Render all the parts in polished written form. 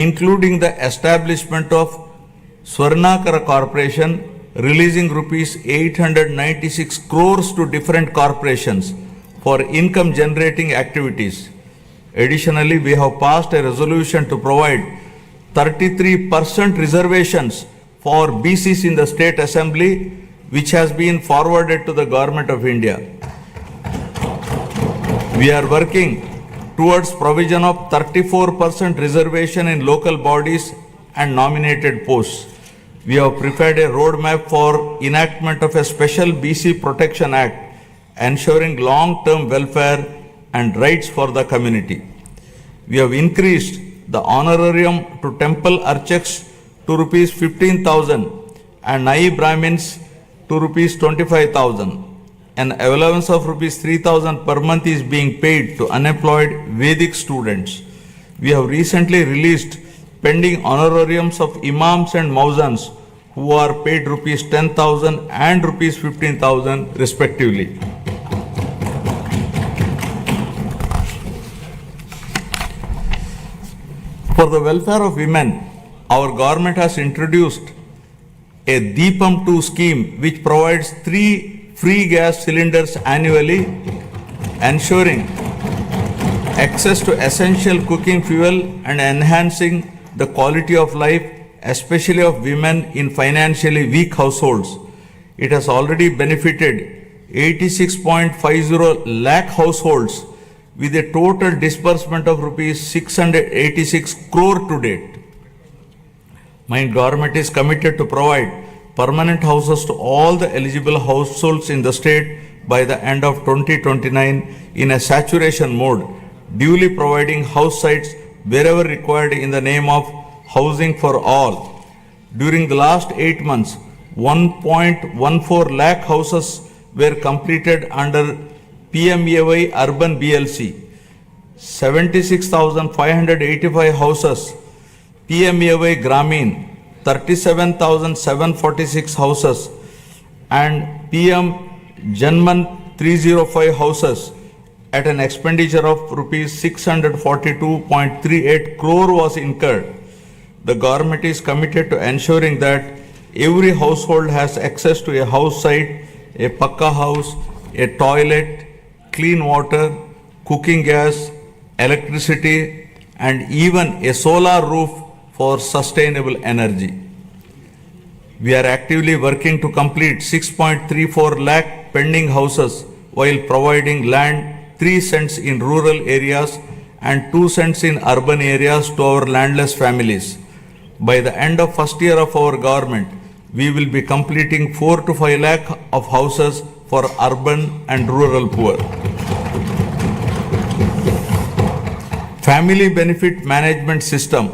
including the establishment of Swarnakara Corporation, releasing rupees 896 crores to different corporations for income generating activities. Additionally, we have passed a resolution to provide 33% reservations for BCs in the State Assembly, which has been forwarded to the Government of India. We are working towards provision of 34% reservation in local bodies and nominated posts. We have prepared a roadmap for enactment of a special BC Protection Act, ensuring long-term welfare and rights for the community. We have increased the honorarium to temple archaks to rupees 15,000 and Nai Brahmins to rupees 25,000. An allowance of rupees 3,000 per month is being paid to unemployed Vedic students. We have recently released pending honorariums of imams and mauzans who are paid rupees 10,000 and rupees 15,000 respectively. For the welfare of women, our government has introduced a Deepam 2 scheme which provides 3 free gas cylinders annually, ensuring access to essential cooking fuel and enhancing the quality of life, especially of women in financially weak households. It has already benefited 86.50 lakh households with a total disbursement of rupees 686 crore to date. My government is committed to provide permanent houses to all the eligible households in the state by the end of 2029 in a saturation mode, duly providing house sites wherever required in the name of housing for all. During the last 8 months, 1.14 lakh houses were completed under PMAY Urban BLC, 76,585 houses PMAY Grameen, 37,746 houses, and PM Janman 305 houses at an expenditure of rupees 642.38 crore was incurred. The government is committed to ensuring that every household has access to a house site, a pakka house, a toilet, clean water, cooking gas, electricity, and even a solar roof for sustainable energy. We are actively working to complete 6.34 lakh pending houses while providing land 3 cents in rural areas and 2 cents in urban areas to our landless families. By the end of first year of our government, we will be completing 4 to 5 lakh of houses for urban and rural poor. Family Benefit Management System.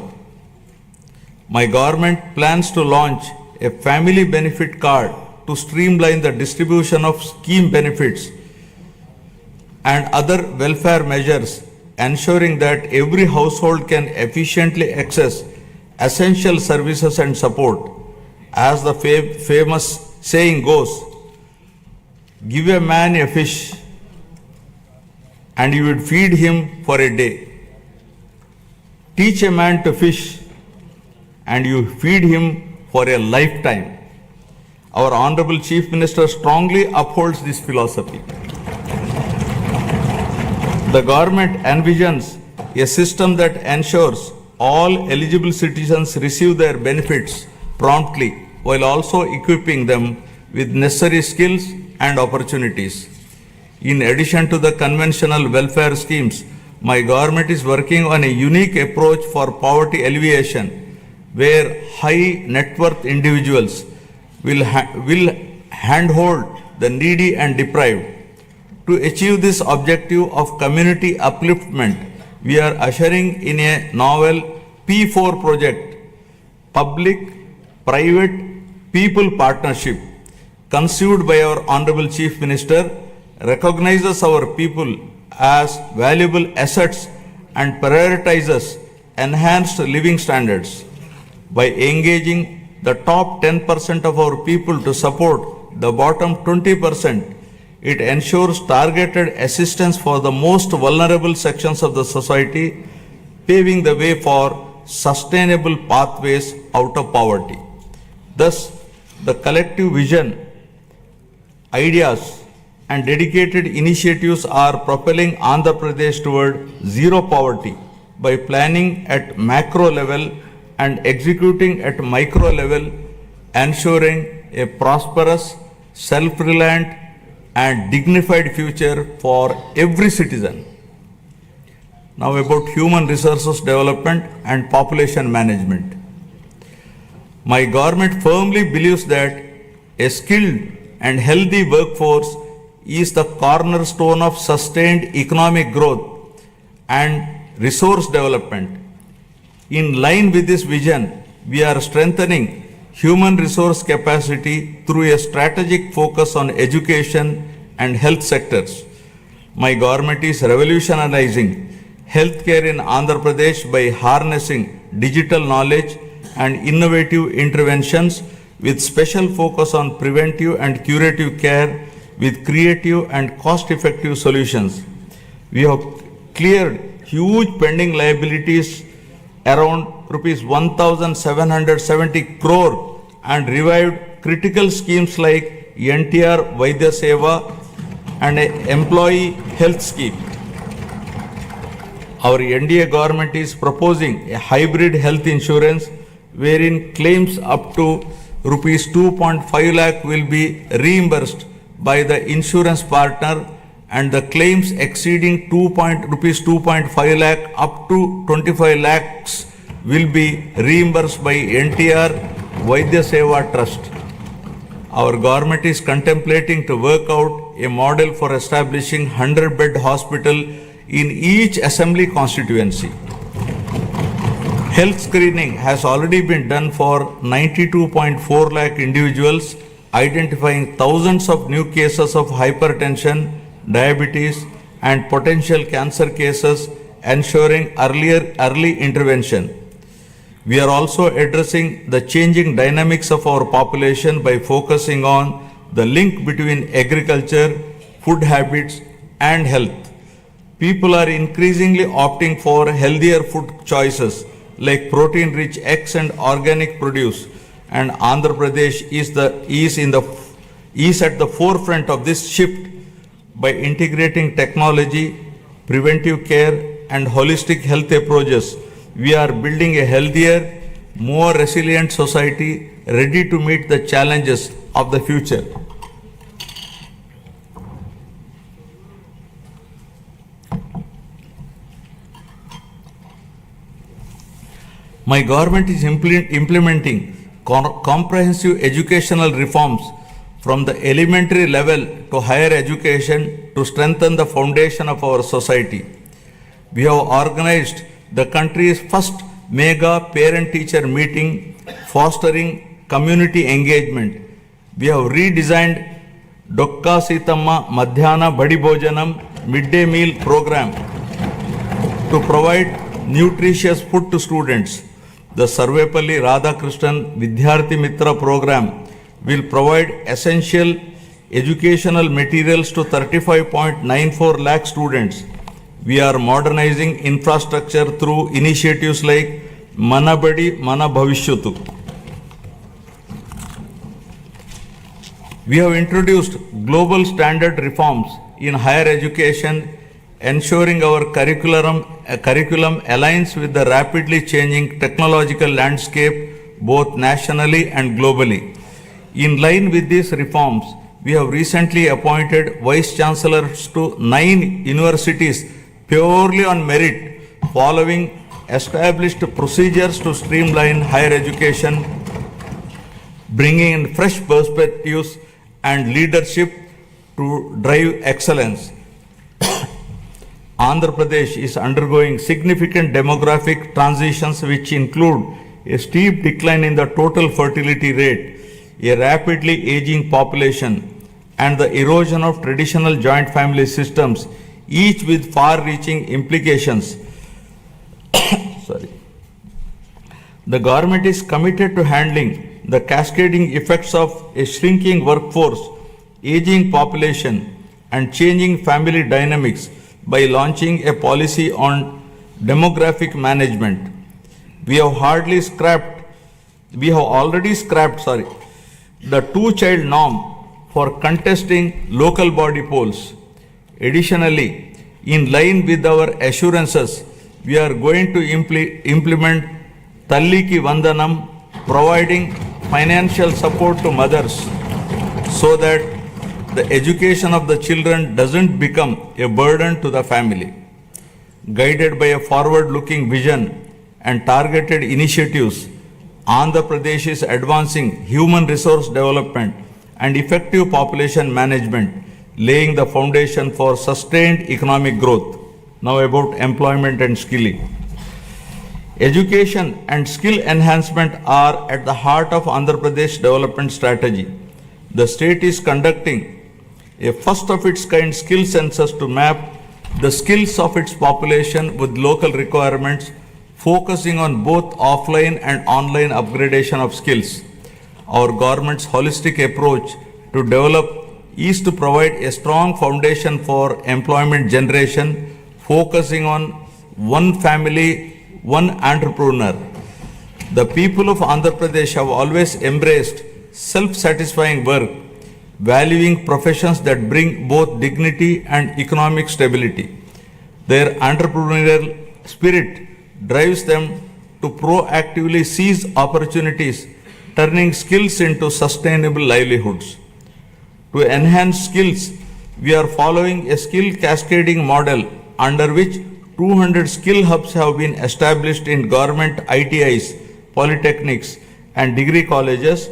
My government plans to launch a family benefit card to streamline the distribution of scheme benefits and other welfare measures, ensuring that every household can efficiently access essential services and support. As the famous saying goes, give a man a fish and you would feed him for a day. Teach a man to fish and you feed him for a lifetime. Our Honorable Chief Minister strongly upholds this philosophy. The government envisions a system that ensures all eligible citizens receive their benefits promptly while also equipping them with necessary skills and opportunities. In addition to the conventional welfare schemes, my government is working on a unique approach for poverty alleviation, where high net worth individuals will handhold the needy and deprived. To achieve this objective of community upliftment, we are ushering in a novel P4 project, Public Private People Partnership, conceived by our Honorable Chief Minister, recognizes our people as valuable assets and prioritizes enhanced living standards. By engaging the top 10% of our people to support the bottom 20%, it ensures targeted assistance for the most vulnerable sections of the society, paving the way for sustainable pathways out of poverty. Thus, the collective vision, ideas, and dedicated initiatives are propelling Andhra Pradesh toward zero poverty by planning at macro level and executing at micro level, ensuring a prosperous, self-reliant, and dignified future for every citizen. Now about human resources development and population management. My government firmly believes that a skilled and healthy workforce is the cornerstone of sustained economic growth and resource development. In line with this vision, we are strengthening human resource capacity through a strategic focus on education and health sectors. My government is revolutionizing healthcare in Andhra Pradesh by harnessing digital knowledge and innovative interventions with special focus on preventive and curative care with creative and cost-effective solutions. We have cleared huge pending liabilities around rupees 1,770 crore and revived critical schemes like NTR Vaidya Seva and an employee health scheme. Our NDA government is proposing a hybrid health insurance wherein claims up to rupees 2.5 lakh will be reimbursed by the insurance partner and the claims exceeding rupees 2.5 lakh up to 25 lakhs will be reimbursed by NTR Vaidya Seva Trust. Our government is contemplating to work out a model for establishing 100-bed hospital in each assembly constituency. Health screening has already been done for 92.4 lakh individuals, identifying thousands of new cases of hypertension, diabetes, and potential cancer cases, ensuring early intervention. We are also addressing the changing dynamics of our population by focusing on the link between agriculture, food habits, and health. People are increasingly opting for healthier food choices like protein-rich eggs and organic produce, and Andhra Pradesh is at the forefront of this shift by integrating technology, preventive care, and holistic health approaches. We are building a healthier, more resilient society ready to meet the challenges of the future. My government is implementing comprehensive educational reforms from the elementary level to higher education to strengthen the foundation of our society. We have organized the country's first mega parent-teacher meeting, fostering community engagement. We have redesigned Dokka Sitamma Madhyana Badi Bhojanam midday meal program to provide nutritious food to students. The Sarvepalli Radhakrishnan Vidyarthi Mitra program will provide essential educational materials to 35.94 lakh students. We are modernizing infrastructure through initiatives like Mana Badi Mana Bhavishyatu. We have introduced global standard reforms in higher education, ensuring our curriculum aligns with the rapidly changing technological landscape both nationally and globally. In line with these reforms, we have recently appointed vice chancellors to 9 universities purely on merit, following established procedures to streamline higher education, bringing in fresh perspectives and leadership to drive excellence. Andhra Pradesh is undergoing significant demographic transitions which include a steep decline in the total fertility rate, a rapidly aging population, and the erosion of traditional joint family systems, each with far-reaching implications. The government is committed to handling the cascading effects of a shrinking workforce, aging population, and changing family dynamics by launching a policy on demographic management. We have already scrapped, the two-child norm for contesting local body polls. Additionally, in line with our assurances, we are going to implement Talliki Vandanam, providing financial support to mothers so that the education of the children doesn't become a burden to the family. Guided by a forward-looking vision and targeted initiatives, Andhra Pradesh is advancing human resource development and effective population management, laying the foundation for sustained economic growth. Now about employment and skilling. Education and skill enhancement are at the heart of Andhra Pradesh development strategy. The state is conducting a first of its kind skill census to map the skills of its population with local requirements, focusing on both offline and online upgradation of skills. Our government's holistic approach to develop is to provide a strong foundation for employment generation, focusing on one family, one entrepreneur. The people of Andhra Pradesh have always embraced self-satisfying work, valuing professions that bring both dignity and economic stability. Their entrepreneurial spirit drives them to proactively seize opportunities, turning skills into sustainable livelihoods. To enhance skills, we are following a skill cascading model under which 200 skill hubs have been established in government ITIs, polytechnics, and degree colleges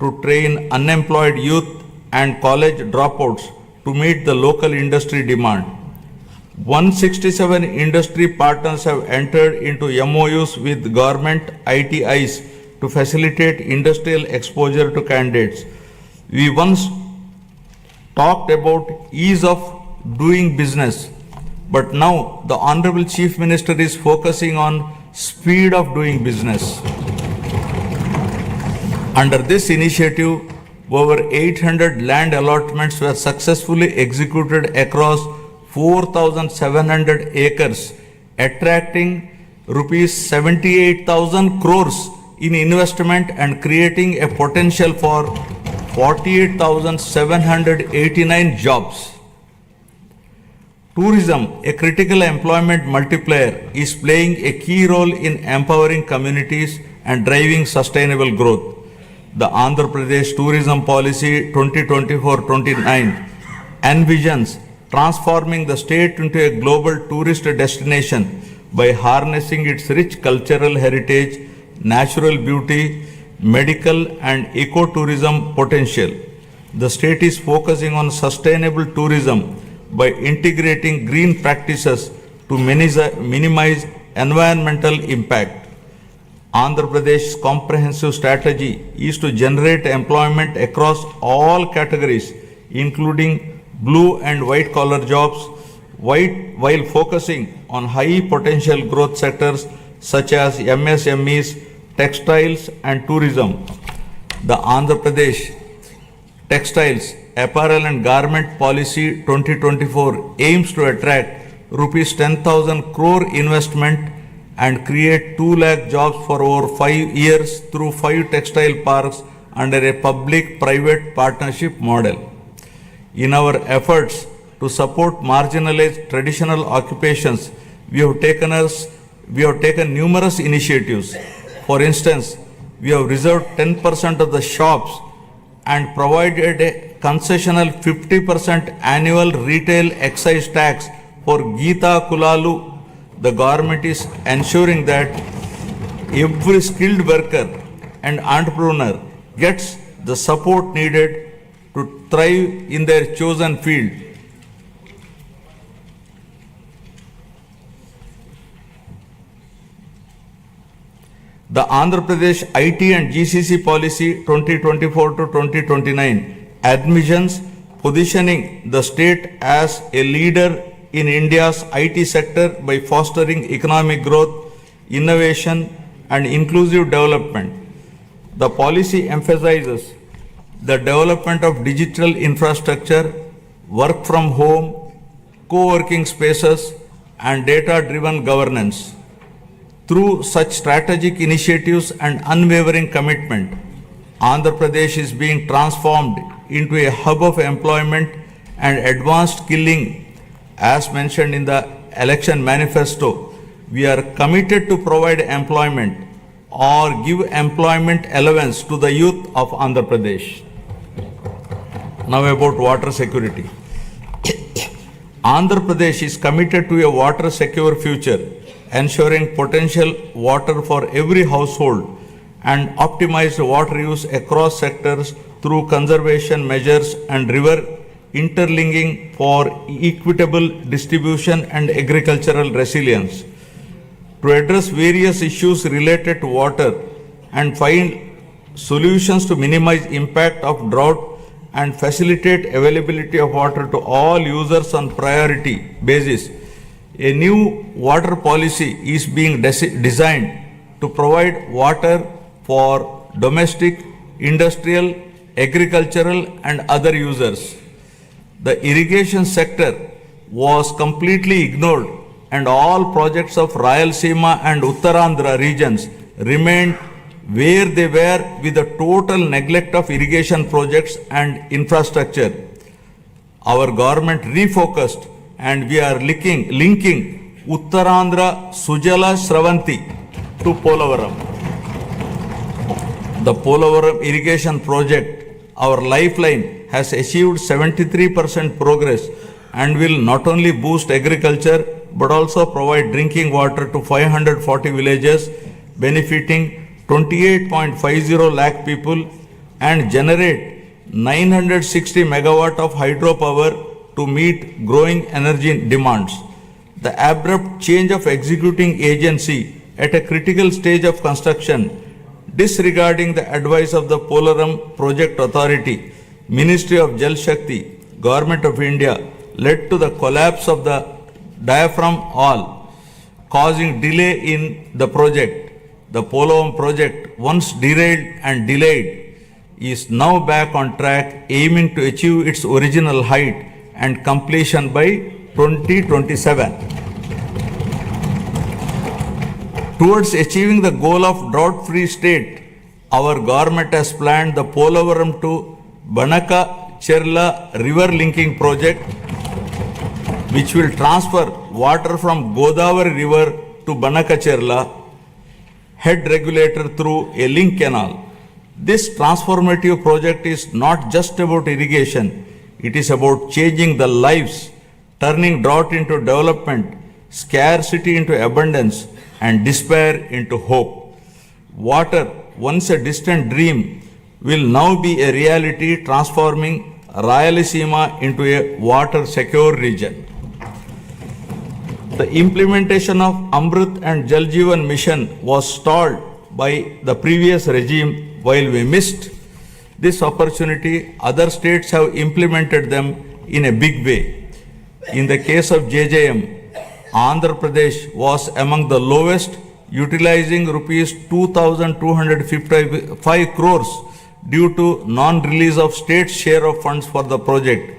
to train unemployed youth and college dropouts to meet the local industry demand. 167 industry partners have entered into MOUs with government ITIs to facilitate industrial exposure to candidates. We once talked about ease of doing business, but now the Honorable Chief Minister is focusing on speed of doing business. Under this initiative, over 800 land allotments were successfully executed across 4,700 acres, attracting rupees 78,000 crores in investment and creating a potential for 48,789 jobs. Tourism, a critical employment multiplier, is playing a key role in empowering communities and driving sustainable growth. The Andhra Pradesh Tourism Policy 2024-29 envisions transforming the state into a global tourist destination by harnessing its rich cultural heritage, natural beauty, medical and ecotourism potential. The state is focusing on sustainable tourism by integrating green practices to minimize environmental impact. Andhra Pradesh's comprehensive strategy is to generate employment across all categories, including blue and white collar jobs, while focusing on high potential growth sectors such as MSMEs, textiles and tourism. The Andhra Pradesh Textiles, Apparel and Garment Policy 2024 aims to attract rupees 10,000 crore investment and create 2 lakh jobs for over 5 years through 5 textile parks under a public-private partnership model. In our efforts to support marginalized traditional occupations, we have taken numerous initiatives. For instance, we have reserved 10% of the shops and provided a concessional 50% annual retail excise tax for Geeta Kulalu. The government is ensuring that every skilled worker and entrepreneur gets the support needed to thrive in their chosen field. The Andhra Pradesh IT and GCC Policy 2024-2029 admissions positioning the state as a leader in India's IT sector by fostering economic growth, innovation and inclusive development. The policy emphasizes the development of digital infrastructure, work from home, co-working spaces and data-driven governance. Through such strategic initiatives and unwavering commitment, Andhra Pradesh is being transformed into a hub of employment and advanced skilling. As mentioned in the election manifesto, we are committed to provide employment or give employment allowance to the youth of Andhra Pradesh. Now about water security. Andhra Pradesh is committed to a water secure future, ensuring potential water for every household and optimized water use across sectors through conservation measures and river interlinking for equitable distribution and agricultural resilience. To address various issues related to water and find solutions to minimize impact of drought and facilitate availability of water to all users on priority basis, a new water policy is being designed to provide water for domestic, industrial, agricultural and other users. The irrigation sector was completely ignored and all projects of Rayalaseema and Uttarandhra regions remained where they were with the total neglect of irrigation projects and infrastructure. Our government refocused and we are linking Uttarandhra Sujala Sravanti to Polavaram. The Polavaram irrigation project, our lifeline, has achieved 73% progress and will not only boost agriculture but also provide drinking water to 540 villages, benefiting 28.50 lakh people and generate 960 megawatt of hydropower to meet growing energy demands. The abrupt change of executing agency at a critical stage of construction, disregarding the advice of the Polaram Project Authority, Ministry of Jal Shakti, Government of India, led to the collapse of the diaphragm wall, causing delay in the project. The Polaram project, once derailed and delayed, is now back on track, aiming to achieve its original height and completion by 2027. Towards achieving the goal of drought-free state, our government has planned the Polavaram to Banaka-Cherla river linking project, which will transfer water from Godavari river to Banaka-Cherla head regulator through a link canal. This transformative project is not just about irrigation, it is about changing the lives, turning drought into development, scarcity into abundance, and despair into hope. Water, once a distant dream, will now be a reality, transforming Rayalaseema into a water-secure region. The implementation of Amrit and Jal Jeevan mission was stalled by the previous regime. While we missed this opportunity, other states have implemented them in a big way. In the case of JJM, Andhra Pradesh was among the lowest, utilizing rupees 2,255 crores due to non-release of state's share of funds for the project.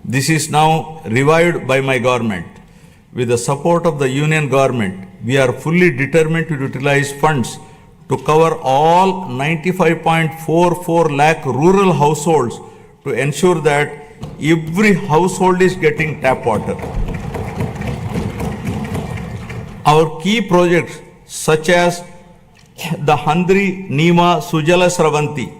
This is now revived by my government. With the support of the union government, we are fully determined to utilize funds to cover all 95.44 lakh rural households to ensure that every household is getting tap water. Our key projects such as the Handri Nima Sujala Sravanti,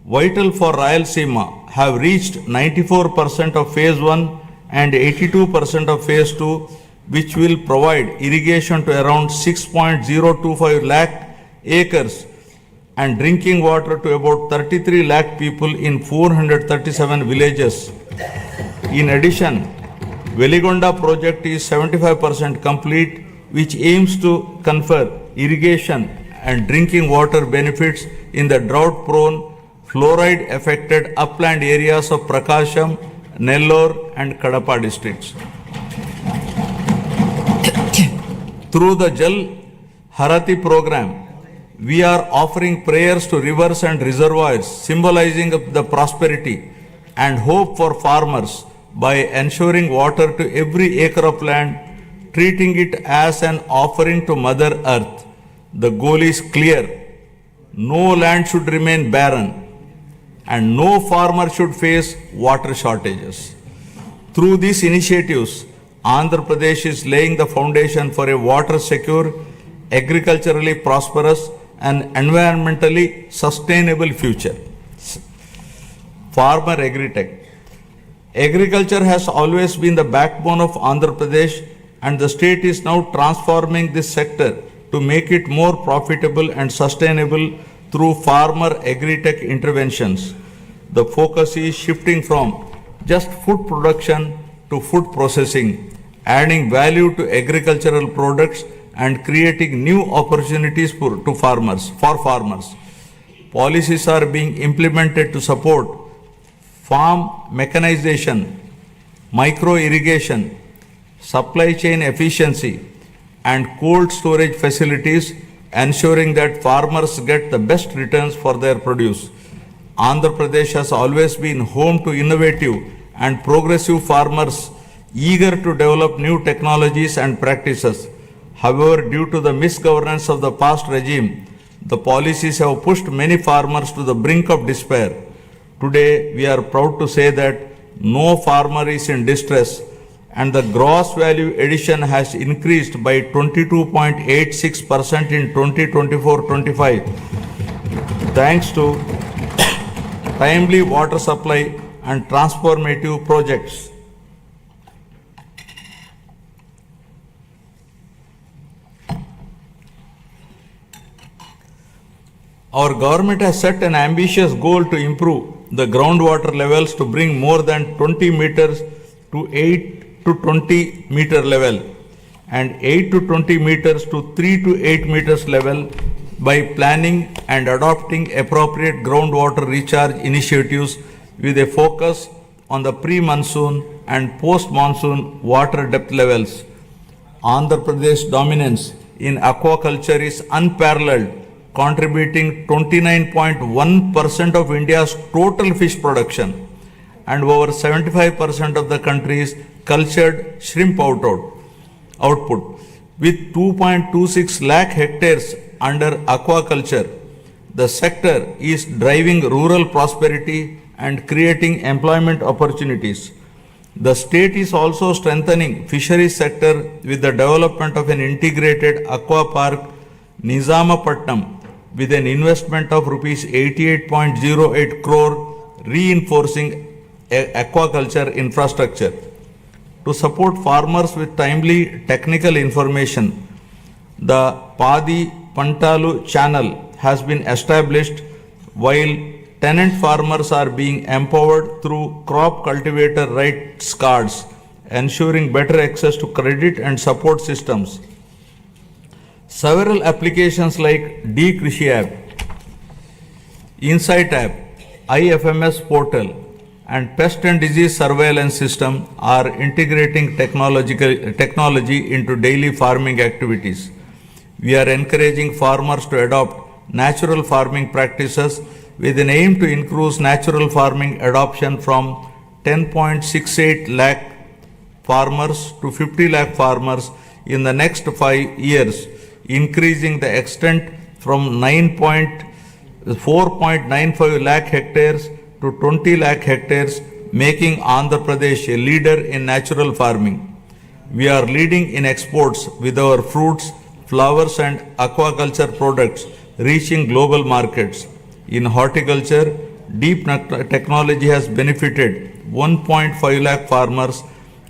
vital for Rayalaseema, have reached 94% of phase 1 and 82% of phase 2, which will provide irrigation to around 6.025 lakh acres and drinking water to about 33 lakh people in 437 villages. In addition, Veligonda project is 75% complete, which aims to confer irrigation and drinking water benefits in the drought-prone, fluoride-affected upland areas of Prakasham, Nellore and Kadapa districts. Through the Jal Harati program, we are offering prayers to rivers and reservoirs, symbolizing the prosperity and hope for farmers by ensuring water to every acre of land treating it as an offering to Mother Earth. The goal is clear. No land should remain barren and no farmer should face water shortages. Through these initiatives, Andhra Pradesh is laying the foundation for a water secure, agriculturally prosperous and environmentally sustainable future. Farmer Agritech. Agriculture has always been the backbone of Andhra Pradesh, and the state is now transforming this sector to make it more profitable and sustainable through farmer agritech interventions. The focus is shifting from just food production to food processing, adding value to agricultural products and creating new opportunities for farmers. Policies are being implemented to support farm mechanization, micro irrigation, supply chain efficiency, and cold storage facilities, ensuring that farmers get the best returns for their produce. Andhra Pradesh has always been home to innovative and progressive farmers eager to develop new technologies and practices. However, due to the misgovernance of the past regime, the policies have pushed many farmers to the brink of despair. Today, we are proud to say that no farmer is in distress, and the gross value addition has increased by 22.86% in 2024-25 thanks to timely water supply and transformative projects. Our government has set an ambitious goal to improve the groundwater levels to bring more than 20 meters to 8 to 20 meter level and 8 to 20 meters to 3 to 8 meters level by planning and adopting appropriate groundwater recharge initiatives with a focus on the pre-monsoon and post-monsoon water depth levels. Andhra Pradesh dominance in aquaculture is unparalleled, contributing 29.1% of India's total fish production and over 75% of the country's cultured shrimp output. With 2.26 lakh hectares under aquaculture, the sector is driving rural prosperity and creating employment opportunities. The state is also strengthening fisheries sector with the development of an integrated aqua park, Nizamapatnam, with an investment of rupees 88.08 crore, reinforcing aquaculture infrastructure. To support farmers with timely technical information, the Padi Pantalu channel has been established, while tenant farmers are being empowered through crop cultivator rights cards, ensuring better access to credit and support systems. Several applications like D-Krishi app, Insight app, IFMS portal, and pest and disease surveillance system are integrating technology into daily farming activities. We are encouraging farmers to adopt natural farming practices with an aim to increase natural farming adoption from 10.68 lakh farmers to 50 lakh farmers in the next 5 years, increasing the extent from 4.95 lakh hectares to 20 lakh hectares, making Andhra Pradesh a leader in natural farming. We are leading in exports with our fruits, flowers and aquaculture products reaching global markets. In horticulture, deep technology has benefited 1.5 lakh farmers,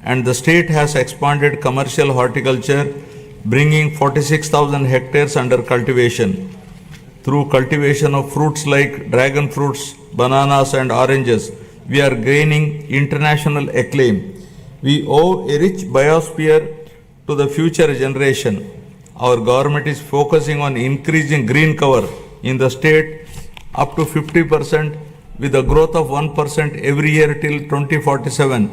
and the state has expanded commercial horticulture, bringing 46,000 hectares under cultivation. Through cultivation of fruits like dragon fruits, bananas and oranges, we are gaining international acclaim. We owe a rich biosphere to the future generation. Our government is focusing on increasing green cover in the state up to 50% with a growth of 1% every year till 2047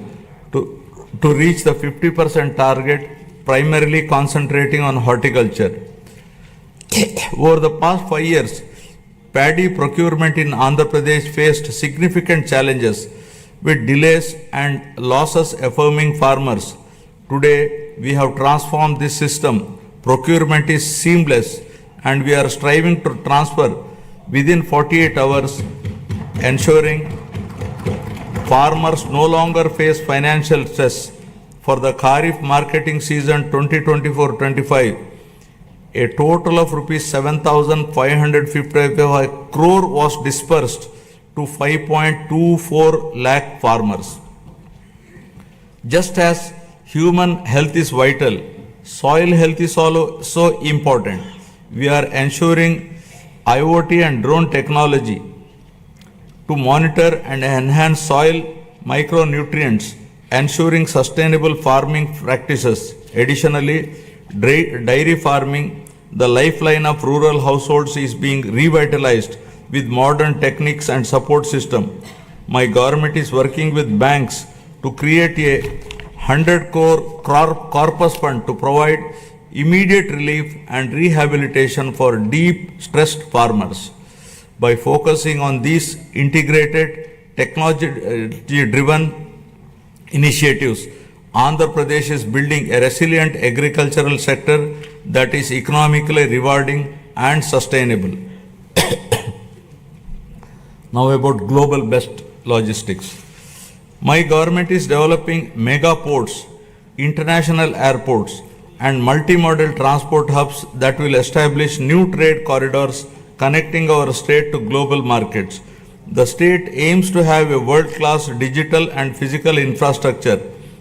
to reach the 50% target, primarily concentrating on horticulture. Over the past 5 years, paddy procurement in Andhra Pradesh faced significant challenges with delays and losses affirming farmers. Today, we have transformed this system. Procurement is seamless and we are striving to transfer within 48 hours, ensuring farmers no longer face financial stress. For the Kharif marketing season 2024-25, a total of rupees 7,555 crore was dispersed to 5.24 lakh farmers. Just as human health is vital, soil health is also important. We are ensuring IoT and drone technology to monitor and enhance soil micronutrients, ensuring sustainable farming practices. Additionally, dairy farming, the lifeline of rural households, is being revitalized with modern techniques and support system. My government is working with banks to create a 100 crore corpus fund to provide immediate relief and rehabilitation for deep stressed farmers. By focusing on these integrated technology-driven initiatives, Andhra Pradesh is building a resilient agricultural sector that is economically rewarding and sustainable. Now about global best logistics. My government is developing mega ports, international airports, and multimodal transport hubs that will establish new trade corridors connecting our state to global markets. The state aims to have a world-class digital and physical infrastructure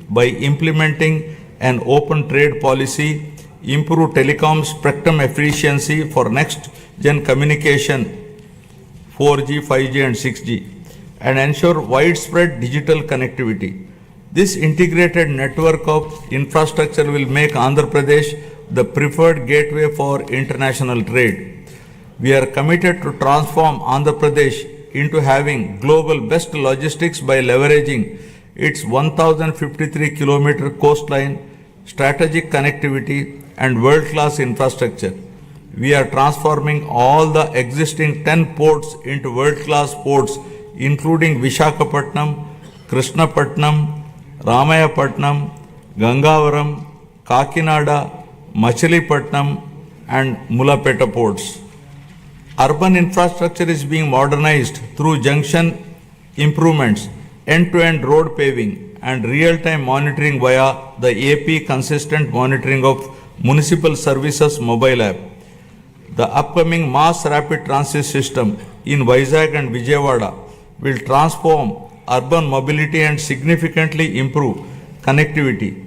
by implementing an open trade policy, improve telecom spectrum efficiency for next-gen communication, 4G, 5G and 6G, and ensure widespread digital connectivity. This integrated network of infrastructure will make Andhra Pradesh the preferred gateway for international trade. We are committed to transform Andhra Pradesh into having global best logistics by leveraging its 1053 kilometer coastline, strategic connectivity and world-class infrastructure. We are transforming all the existing 10 ports into world-class ports, including Visakhapatnam, Krishnapatnam, Ramayapatnam, Gangavaram, Kakinada, Machilipatnam and Mulapeta ports. Urban infrastructure is being modernized through junction improvements, end-to-end road paving and real-time monitoring via the AP Consistent Monitoring of Municipal Services mobile app. The upcoming mass rapid transit system in Vizag and Vijayawada will transform urban mobility and significantly improve connectivity.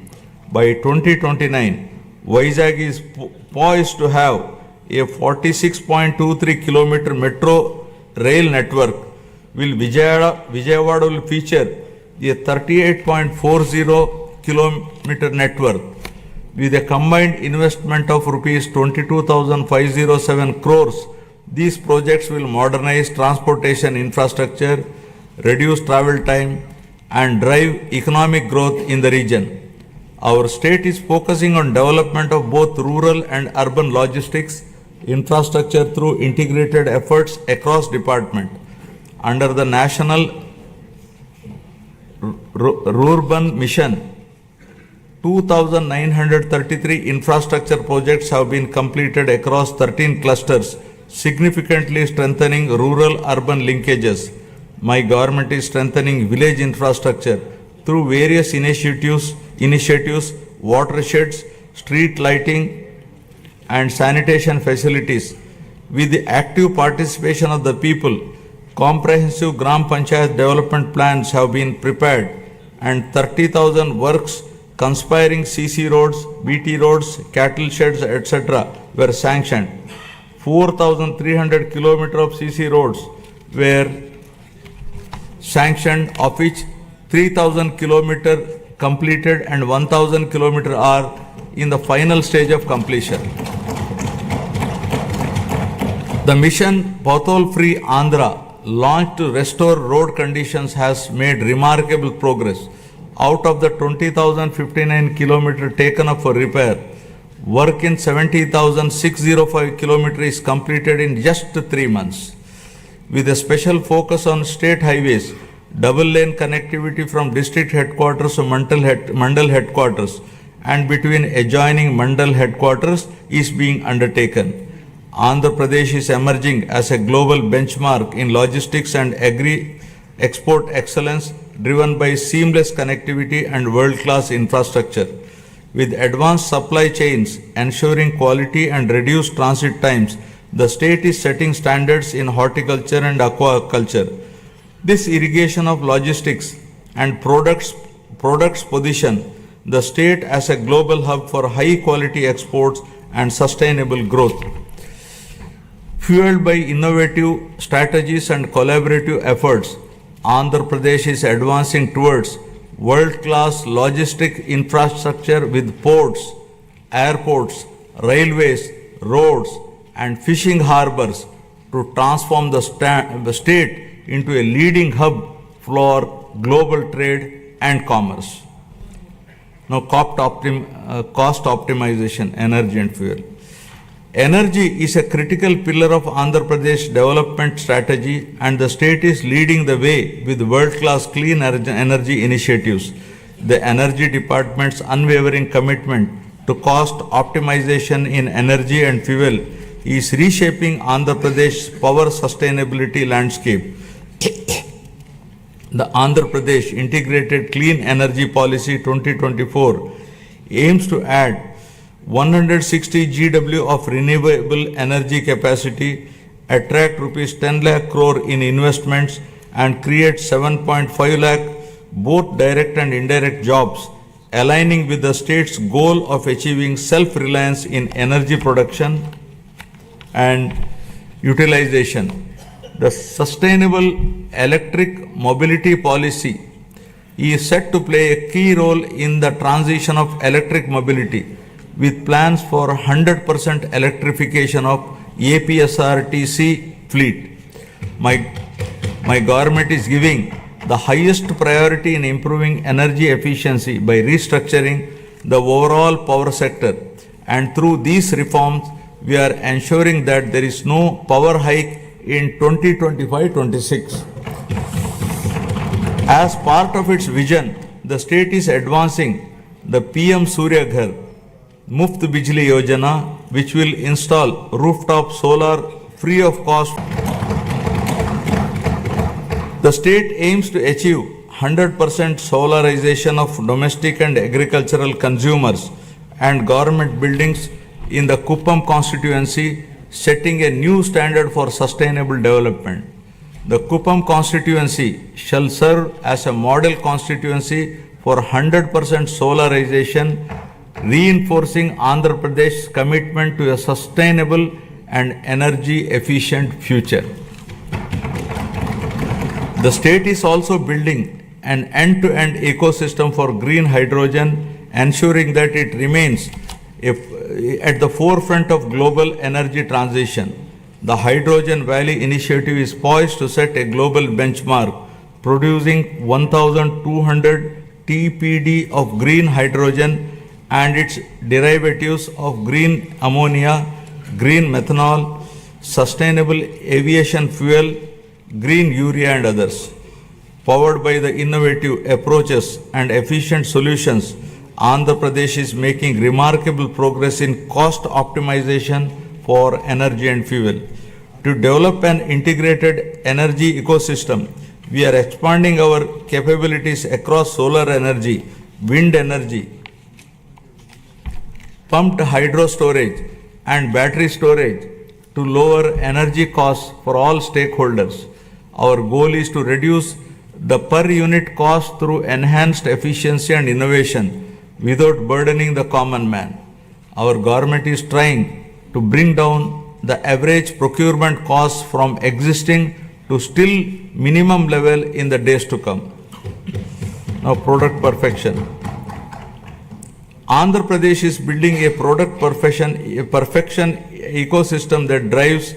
By 2029, Vizag is poised to have a 46.23 kilometer metro rail network, while Vijayawada will feature a 38.40 kilometer network. With a combined investment of rupees 22,507 crores, these projects will modernize transportation infrastructure, reduce travel time, and drive economic growth in the region. Our state is focusing on development of both rural and urban logistics infrastructure through integrated efforts across departments. Under the National Rural Mission, 2,933 infrastructure projects have been completed across 13 clusters, significantly strengthening rural-urban linkages. My government is strengthening village infrastructure through various initiatives, watersheds, street lighting, and sanitation facilities. With the active participation of the people, comprehensive Gram Panchayat development plans have been prepared and 30,000 works conspiring CC roads, BT roads, cattle sheds, etc. were sanctioned. 4,300 kilometers of CC roads were sanctioned, of which 3,000 kilometers completed and 1,000 kilometers are in the final stage of completion. The mission Pothole Free Andhra, launched to restore road conditions, has made remarkable progress. Out of the 20,059 kilometers taken up for repair, work in 70,605 kilometers is completed in just 3 months. With a special focus on state highways, double lane connectivity from district headquarters to mandal headquarters, and between adjoining mandal headquarters is being undertaken. Andhra Pradesh is emerging as a global benchmark in logistics and agri-export excellence driven by seamless connectivity and world-class infrastructure. With advanced supply chains ensuring quality and reduced transit times, the state is setting standards in horticulture and aquaculture. This irrigation of logistics and products position the state as a global hub for high-quality exports and sustainable growth. Fueled by innovative strategies and collaborative efforts, Andhra Pradesh is advancing towards world-class logistic infrastructure with ports, airports, railways, roads, and fishing harbors to transform the state into a leading hub for global trade and commerce. Now, cost optimization, energy and fuel. Energy is a critical pillar of Andhra Pradesh development strategy, and the state is leading the way with world-class clean energy initiatives. The Energy Department's unwavering commitment to cost optimization in energy and fuel is reshaping Andhra Pradesh's power sustainability landscape. The Andhra Pradesh Integrated Clean Energy Policy 2024 aims to add 160 GW of renewable energy capacity, attract rupees 10 lakh crore in investments, and create 7.5 lakh both direct and indirect jobs, aligning with the state's goal of achieving self-reliance in energy production and utilization. The Sustainable Electric Mobility Policy is set to play a key role in the transition of electric mobility, with plans for 100% electrification of APSRTC fleet. My government is giving the highest priority in improving energy efficiency by restructuring the overall power sector, and through these reforms, we are ensuring that there is no power hike in 2025-26. As part of its vision, the state is advancing the PM Surya Ghar Muft Bijli Yojana, which will install rooftop solar free of cost. The state aims to achieve 100% solarization of domestic and agricultural consumers and government buildings in the Kuppam constituency, setting a new standard for sustainable development. The Kuppam constituency shall serve as a model constituency for 100% solarization, reinforcing Andhra Pradesh's commitment to a sustainable and energy efficient future. The state is also building an end-to-end ecosystem for green hydrogen, ensuring that it remains at the forefront of global energy transition. The Hydrogen Valley initiative is poised to set a global benchmark, producing 1,200 TPD of green hydrogen and its derivatives of green ammonia, green methanol, sustainable aviation fuel, green urea and others. Powered by the innovative approaches and efficient solutions, Andhra Pradesh is making remarkable progress in cost optimization for energy and fuel. To develop an integrated energy ecosystem, we are expanding our capabilities across solar energy, wind energy, pumped hydro storage, and battery storage to lower energy costs for all stakeholders. Our goal is to reduce the per unit cost through enhanced efficiency and innovation without burdening the common man. Our government is trying to bring down the average procurement costs from existing to still minimum level in the days to come. Now, product perfection. Andhra Pradesh is building a product perfection ecosystem that drives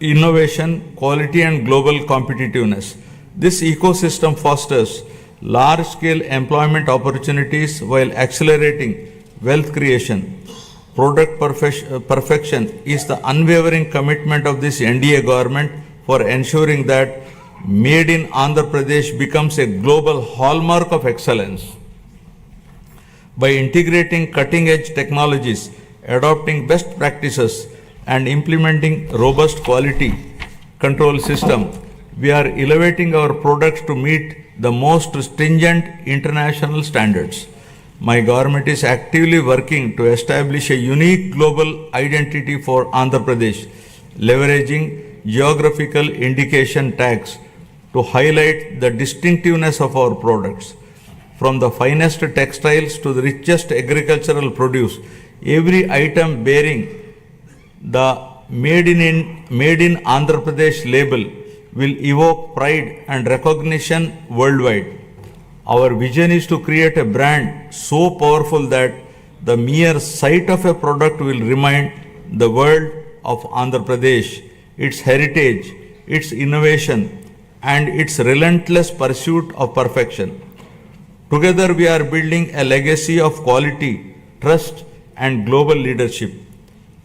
innovation, quality and global competitiveness. This ecosystem fosters large-scale employment opportunities while accelerating wealth creation. Product perfection is the unwavering commitment of this NDA government for ensuring that Made in Andhra Pradesh becomes a global hallmark of excellence. By integrating cutting-edge technologies, adopting best practices, and implementing robust quality control system, we are elevating our products to meet the most stringent international standards. My government is actively working to establish a unique global identity for Andhra Pradesh, leveraging geographical indication tags to highlight the distinctiveness of our products. From the finest textiles to the richest agricultural produce, every item bearing the Made in Andhra Pradesh label will evoke pride and recognition worldwide. Our vision is to create a brand so powerful that the mere sight of a product will remind the world of Andhra Pradesh, its heritage, its innovation, and its relentless pursuit of perfection. Together, we are building a legacy of quality, trust, and global leadership.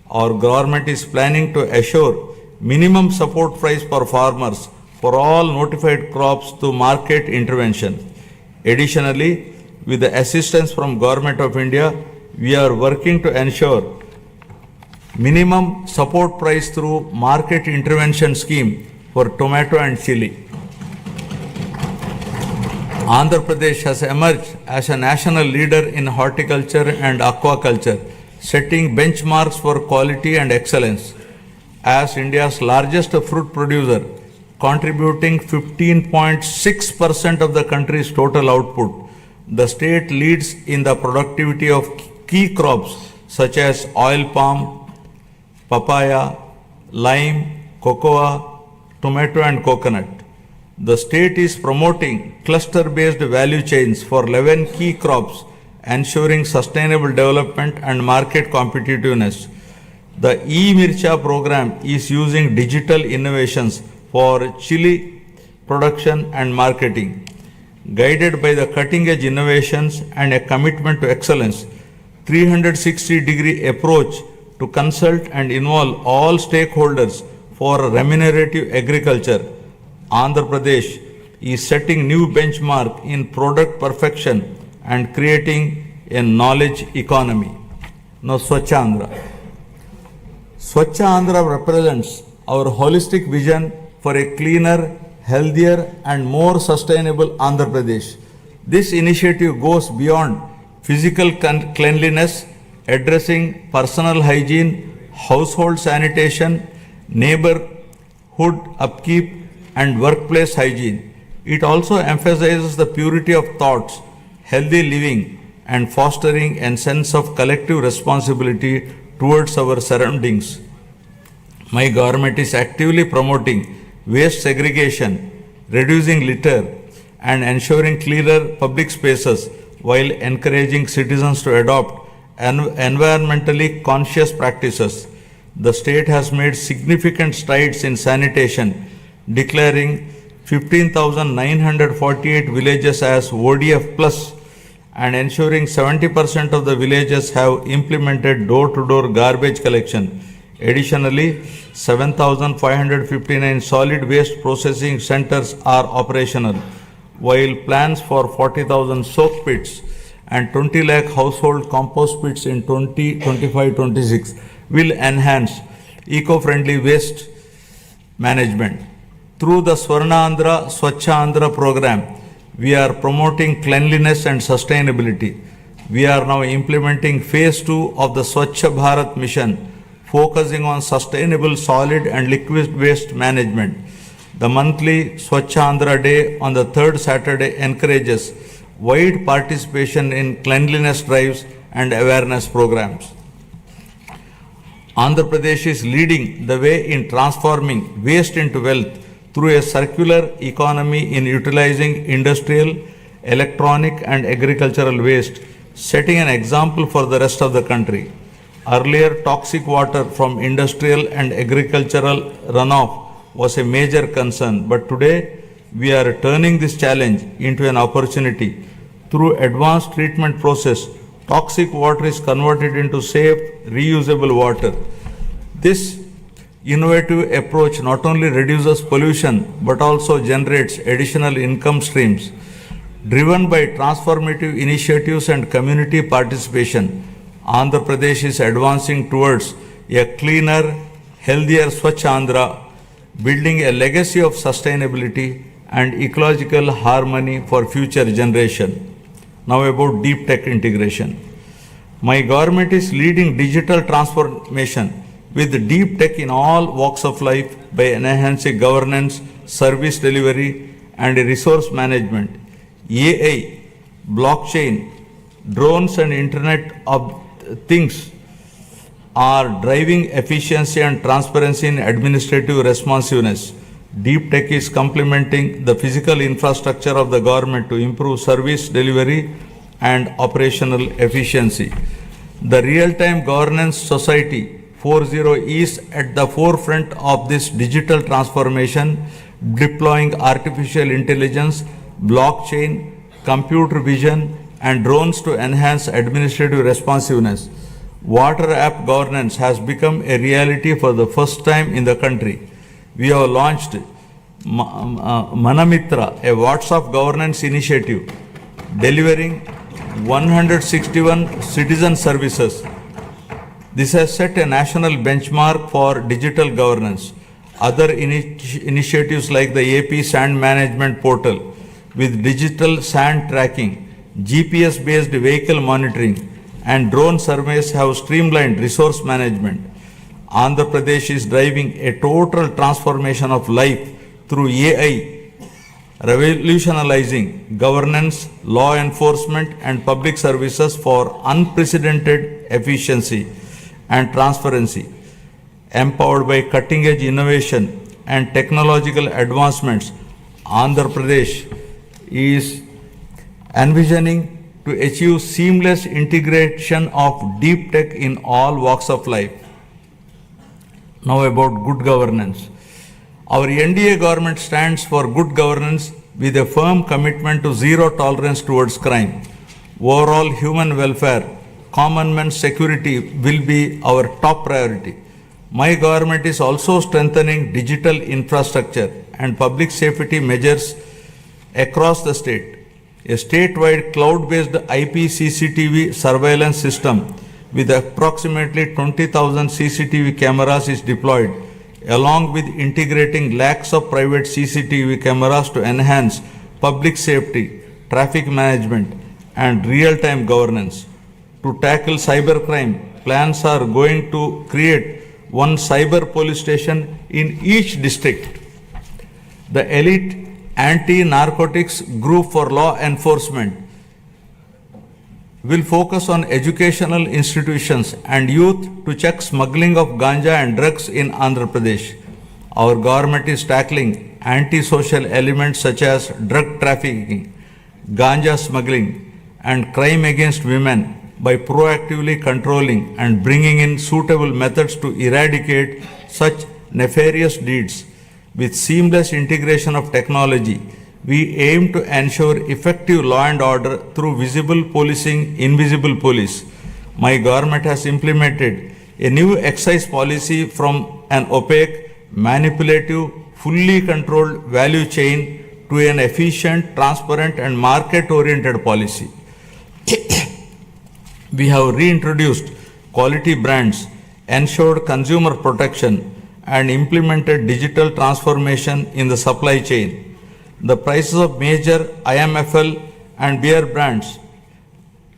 Our government is planning to assure minimum support price for farmers for all notified crops through market intervention. Additionally, with the assistance from Government of India, we are working to ensure minimum support price through market intervention scheme for tomato and chili. Andhra Pradesh has emerged as a national leader in horticulture and aquaculture, setting benchmarks for quality and excellence. As India's largest fruit producer, contributing 15.6% of the country's total output, the state leads in the productivity of key crops such as oil palm, papaya, lime, cocoa, tomato and coconut. The state is promoting cluster-based value chains for 11 key crops, ensuring sustainable development and market competitiveness. The e-Mircha program is using digital innovations for chili production and marketing. Guided by the cutting-edge innovations and a commitment to excellence, 360-degree approach to consult and involve all stakeholders for remunerative agriculture, Andhra Pradesh is setting new benchmark in product perfection and creating a knowledge economy. Now, Swachh Andhra. Swachh Andhra represents our holistic vision for a cleaner, healthier, and more sustainable Andhra Pradesh. This initiative goes beyond physical cleanliness, addressing personal hygiene, household sanitation, neighborhood upkeep, and workplace hygiene. It also emphasizes the purity of thoughts, healthy living, and fostering a sense of collective responsibility towards our surroundings. My government is actively promoting waste segregation, reducing litter, and ensuring cleaner public spaces while encouraging citizens to adopt environmentally conscious practices. The state has made significant strides in sanitation, declaring 15,948 villages as ODF plus and ensuring 70% of the villages have implemented door-to-door garbage collection. Additionally, 7,559 solid waste processing centers are operational, while plans for 40,000 soak pits and 20 lakh household compost pits in 2025-26 will enhance eco-friendly waste management. Through the Swarnandhra Swachh Andhra program, we are promoting cleanliness and sustainability. We are now implementing phase 2 of the Swachh Bharat mission, focusing on sustainable solid and liquid waste management. The monthly Swachh Andhra Day on the third Saturday encourages wide participation in cleanliness drives and awareness programs. Andhra Pradesh is leading the way in transforming waste into wealth through a circular economy in utilizing industrial, electronic, and agricultural waste, setting an example for the rest of the country. Earlier, toxic water from industrial and agricultural runoff was a major concern, but today we are turning this challenge into an opportunity. Through advanced treatment process, toxic water is converted into safe, reusable water. This innovative approach not only reduces pollution but also generates additional income streams. Driven by transformative initiatives and community participation, Andhra Pradesh is advancing towards a cleaner, healthier Swachh Andhra, building a legacy of sustainability and ecological harmony for future generation. Now about deep tech integration. My government is leading digital transformation with deep tech in all walks of life by enhancing governance, service delivery, and resource management. AI, blockchain, drones, and Internet of Things are driving efficiency and transparency in administrative responsiveness. Deep tech is complementing the physical infrastructure of the government to improve service delivery and operational efficiency. The Real-Time Governance Society 4.0 is at the forefront of this digital transformation, deploying artificial intelligence, blockchain, computer vision, and drones to enhance administrative responsiveness. Water app governance has become a reality for the first time in the country. We have launched Manamitra, a WhatsApp governance initiative, delivering 161 citizen services. This has set a national benchmark for digital governance. Other initiatives like the AP Sand Management Portal with digital sand tracking, GPS-based vehicle monitoring, and drone surveys have streamlined resource management. Andhra Pradesh is driving a total transformation of life through AI, revolutionizing governance, law enforcement, and public services for unprecedented efficiency and transparency. Empowered by cutting-edge innovation and technological advancements, Andhra Pradesh is envisioning to achieve seamless integration of deep tech in all walks of life. Now about good governance. Our NDA government stands for good governance with a firm commitment to zero tolerance towards crime. Overall human welfare, common man's security will be our top priority. My government is also strengthening digital infrastructure and public safety measures across the state. A statewide cloud-based IP CCTV surveillance system with approximately 20,000 CCTV cameras is deployed, along with integrating lakhs of private CCTV cameras to enhance public safety, traffic management, and real-time governance. To tackle cybercrime, plans are going to create one cyber police station in each district. The elite anti-narcotics group for law enforcement will focus on educational institutions and youth to check smuggling of ganja and drugs in Andhra Pradesh. Our government is tackling anti-social elements such as drug trafficking, ganja smuggling, and crime against women by proactively controlling and bringing in suitable methods to eradicate such nefarious deeds. With seamless integration of technology, we aim to ensure effective law and order through visible policing, invisible police. My government has implemented a new excise policy from an opaque, manipulative, fully controlled value chain to an efficient, transparent, and market-oriented policy. We have reintroduced quality brands, ensured consumer protection, and implemented digital transformation in the supply chain. The prices of major IMFL and beer brands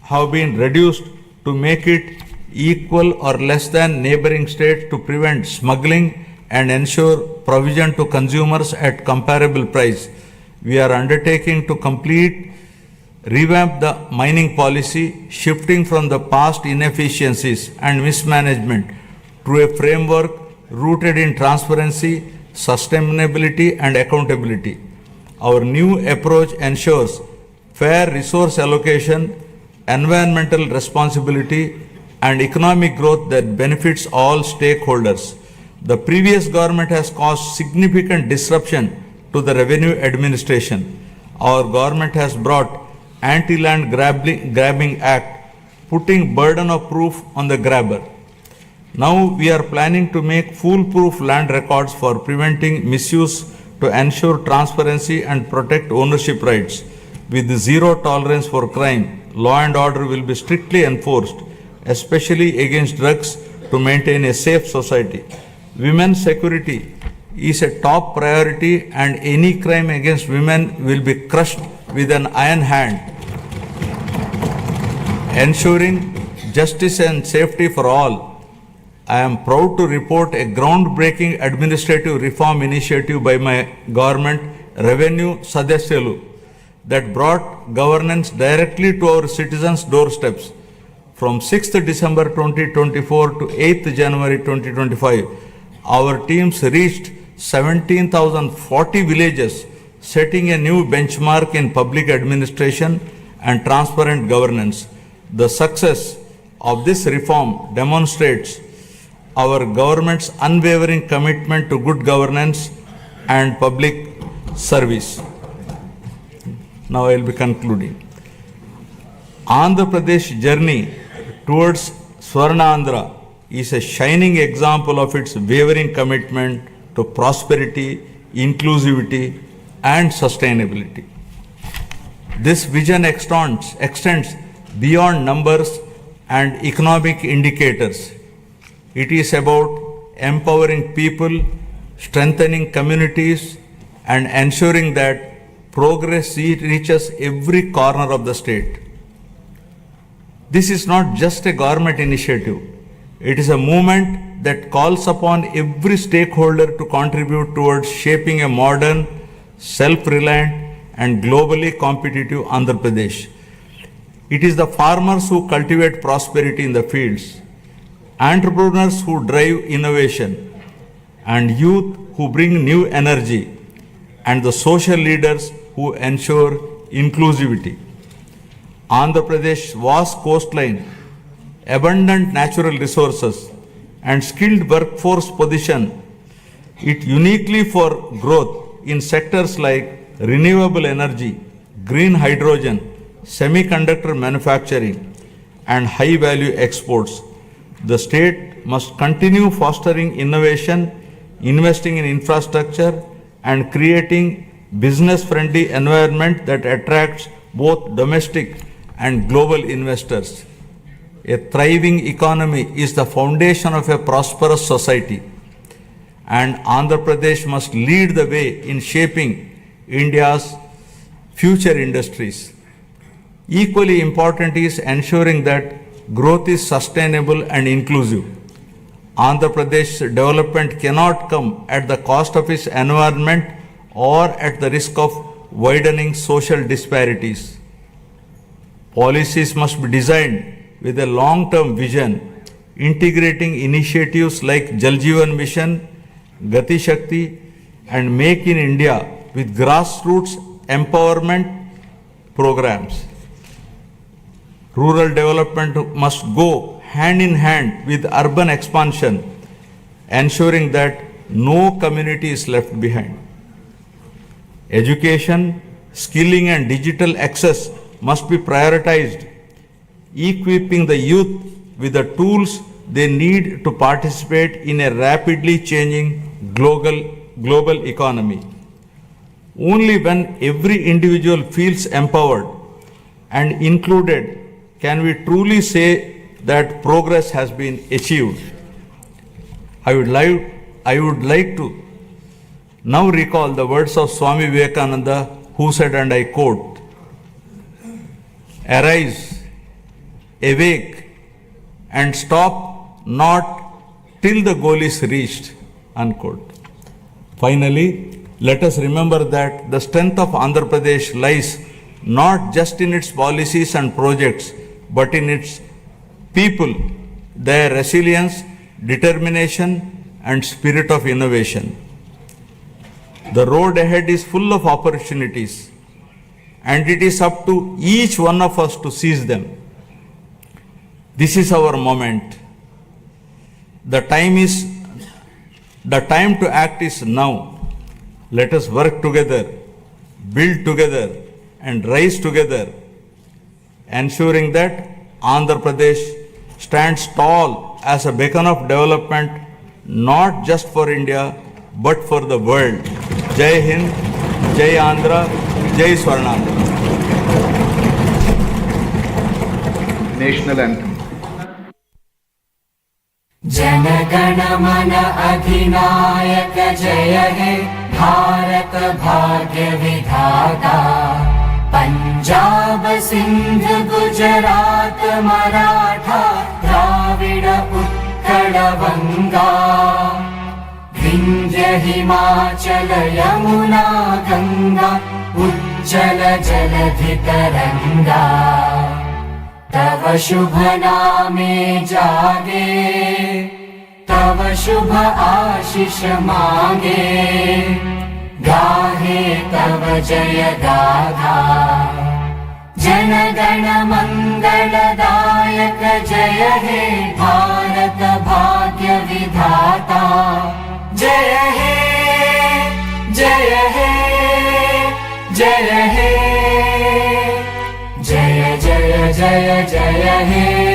have been reduced to make it equal or less than neighboring states to prevent smuggling and ensure provision to consumers at comparable price. We are undertaking to revamp the mining policy, shifting from the past inefficiencies and mismanagement to a framework rooted in transparency, sustainability, and accountability. Our new approach ensures fair resource allocation, environmental responsibility, and economic growth that benefits all stakeholders. The previous government has caused significant disruption to the revenue administration. Our government has brought Anti-Land Grabbing Act, putting burden of proof on the grabber. Now we are planning to make foolproof land records for preventing misuse to ensure transparency and protect ownership rights. with zero tolerance for crime, law and order will be strictly enforced, especially against drugs, to maintain a safe society. Women's security is a top priority, and any crime against women will be crushed with an iron hand. Ensuring justice and safety for all, I am proud to report a groundbreaking administrative reform initiative by my government, Revenue Sadasyalu, that brought governance directly to our citizens' doorsteps. From 6th December 2024 to 8th January 2025, our teams reached 17,040 villages, setting a new benchmark in public administration and transparent governance. The success of this reform demonstrates our government's unwavering commitment to good governance and public service. Now I will be concluding. Andhra Pradesh journey towards Swarnandhra is a shining example of its wavering commitment to prosperity, inclusivity, and sustainability. This vision extends beyond numbers and economic indicators. It is about empowering people, strengthening communities, and ensuring that progress reaches every corner of the state. This is not just a government initiative. It is a movement that calls upon every stakeholder to contribute towards shaping a modern, self-reliant, and globally competitive Andhra Pradesh. It is the farmers who cultivate prosperity in the fields, entrepreneurs who drive innovation, and youth who bring new energy, and the social leaders who ensure inclusivity. Andhra Pradesh's vast coastline, abundant natural resources, and skilled workforce position it uniquely for growth in sectors like renewable energy, green hydrogen, semiconductor manufacturing, and high-value exports. The state must continue fostering innovation, investing in infrastructure, and creating business-friendly environment that attracts both domestic and global investors. A thriving economy is the foundation of a prosperous society, and Andhra Pradesh must lead the way in shaping India's future industries. Equally important is ensuring that growth is sustainable and inclusive. Andhra Pradesh's development cannot come at the cost of its environment or at the risk of widening social disparities. Policies must be designed with a long-term vision, integrating initiatives like Jal Jeevan Mission, Gati Shakti, and Make in India with grassroots empowerment programs. Rural development must go hand in hand with urban expansion, ensuring that no community is left behind. Education, skilling, and digital access must be prioritized, equipping the youth with the tools they need to participate in a rapidly changing global economy. Only when every individual feels empowered and included can we truly say that progress has been achieved. I would like to now recall the words of Swami Vivekananda, who said, and I quote, "Arise, awake, and stop not till the goal is reached," unquote. Finally, let us remember that the strength of Andhra Pradesh lies not just in its policies and projects, but in its people, their resilience, determination, and spirit of innovation. The road ahead is full of opportunities, and it is up to each one of us to seize them. This is our moment. The time to act is now. Let us work together, build together, and rise together, ensuring that Andhra Pradesh stands tall as a beacon of development, not just for India, but for the world. Jai Hind, Jai Andhra, Jai Swarnandhra. national anthem. जनगण मन अधिनायक जय हे भारत भाग्य विधाता पंजाब सिंध गुजरात मराठा द्राविड उत्कल बंगा विंध्य हिमाचल यमुना गंगा उज्जल जलधि तरंगा तव शुभ नामे जागे तव शुभ आशीष मांगे गाहे तव जय गाथा जनगण मंगलदायक जय हे भारत भाग्य विधाता जय हे जय हे जय हे जय जय जय जय हे